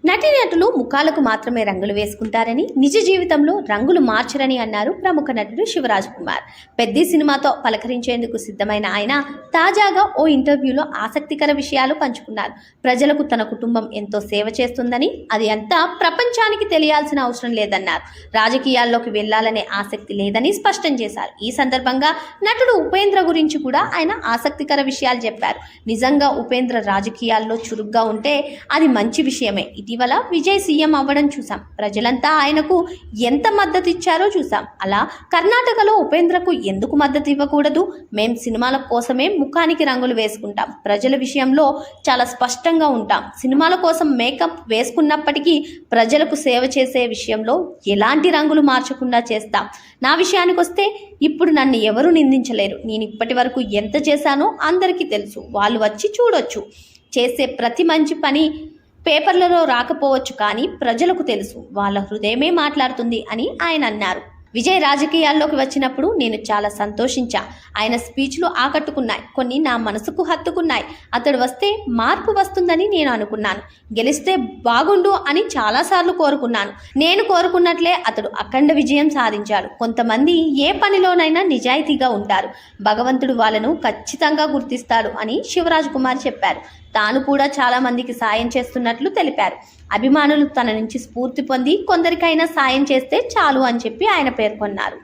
నటీనటులు ముఖాలకు మాత్రమే రంగులు వేసుకుంటారని, నిజ జీవితంలో రంగులు మార్చరని అన్నారు ప్రముఖ నటుడు శివరాజ్ కుమార్. పెద్ది సినిమాతో పలకరించేందుకు సిద్ధమైన ఆయన తాజాగా ఓ ఇంటర్వ్యూలో ఆసక్తికర విషయాలు పంచుకున్నారు. ప్రజలకు తన కుటుంబం ఎంతో సేవ చేస్తుందని, అది అంతా ప్రపంచానికి తెలియాల్సిన అవసరం లేదన్నారు. రాజకీయాల్లోకి వెళ్లాలనే ఆసక్తి లేదని స్పష్టం చేశారు. ఈ సందర్భంగా నటుడు ఉపేంద్ర గురించి కూడా ఆయన ఆసక్తికర విషయాలు చెప్పారు. నిజంగా ఉపేంద్ర రాజకీయాల్లో చురుగ్గా ఉంటే అది మంచి విషయమే. ఇటీవల విజయ్ సీఎం అవ్వడం చూసాం. ప్రజలంతా ఆయనకు ఎంత మద్దతు ఇచ్చారో చూసాం. అలా కర్ణాటకలో ఉపేంద్రకు ఎందుకు మద్దతు ఇవ్వకూడదు? మేం సినిమాల కోసమే ముఖానికి రంగులు వేసుకుంటాం. ప్రజల విషయంలో చాలా స్పష్టంగా ఉంటాం. సినిమాల కోసం మేకప్ వేసుకున్నప్పటికీ ప్రజలకు సేవ చేసే విషయంలో ఎలాంటి రంగులు మార్చకుండా చేస్తాం. నా విషయానికి వస్తే ఇప్పుడు నన్ను ఎవరు నిందించలేరు. నేను ఇప్పటి వరకు ఎంత చేశానో అందరికీ తెలుసు. వాళ్ళు వచ్చి చూడొచ్చు. చేసే ప్రతి మంచి పని పేపర్లలో రాకపోవచ్చు, కానీ ప్రజలకు తెలుసు. వాళ్ళ హృదయమే మాట్లాడుతుంది అని ఆయన అన్నారు. విజయ్ రాజకీయాల్లోకి వచ్చినప్పుడు నేను చాలా సంతోషించా. ఆయన స్పీచ్లు ఆకట్టుకున్నాయి, కొన్ని నా మనసుకు హత్తుకున్నాయి. అతడు వస్తే మార్పు వస్తుందని నేను అనుకున్నాను. గెలిస్తే బాగుండు అని చాలాసార్లు కోరుకున్నాను. నేను కోరుకున్నట్లే అతడు అఖండ విజయం సాధించాడు. కొంతమంది ఏ పనిలోనైనా నిజాయితీగా ఉంటారు. భగవంతుడు వాళ్ళను ఖచ్చితంగా గుర్తిస్తాడు అని శివరాజ్ కుమార్ చెప్పారు. తాను కూడా చాలా మందికి సాయం చేస్తున్నట్లు తెలిపారు. అభిమానులు తన నుంచి స్ఫూర్తి పొంది కొందరికైనా సాయం చేస్తే చాలు అని చెప్పి ఆయన పేర్కొన్నారు.